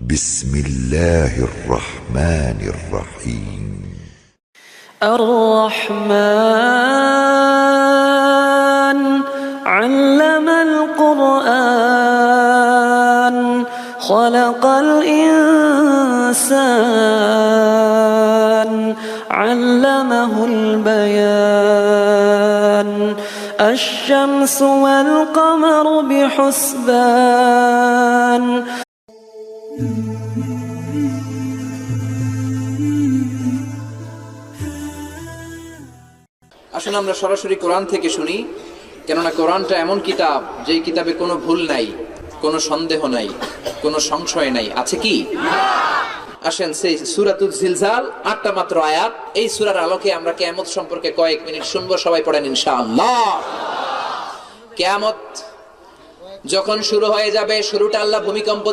بسم الله الرحمن الرحيم الرحمن علم القرآن خلق الإنسان علمه البيان الشمس والقمر بحسبان আসুন আমরা সরাসরি কোরআন থেকে শুনি, কেননা কোরআনটা এমন কিতাব যেই কিতাবে কোনো ভুল নাই, কোনো সন্দেহ নাই, কোনো সংশয় নাই। আছে কি? আসেন সেই সূরাতুল জিলজাল 8টা মাত্র আয়াত, এই সূরার আলোকে আমরা কিয়ামত সম্পর্কে কয়েক মিনিট শুনবো। সবাই পড়েন ইনশাআল্লাহ। কিয়ামত যখন শুরু হয়ে যাবে, শুরুটা আল্লাহ ভূমিকম্প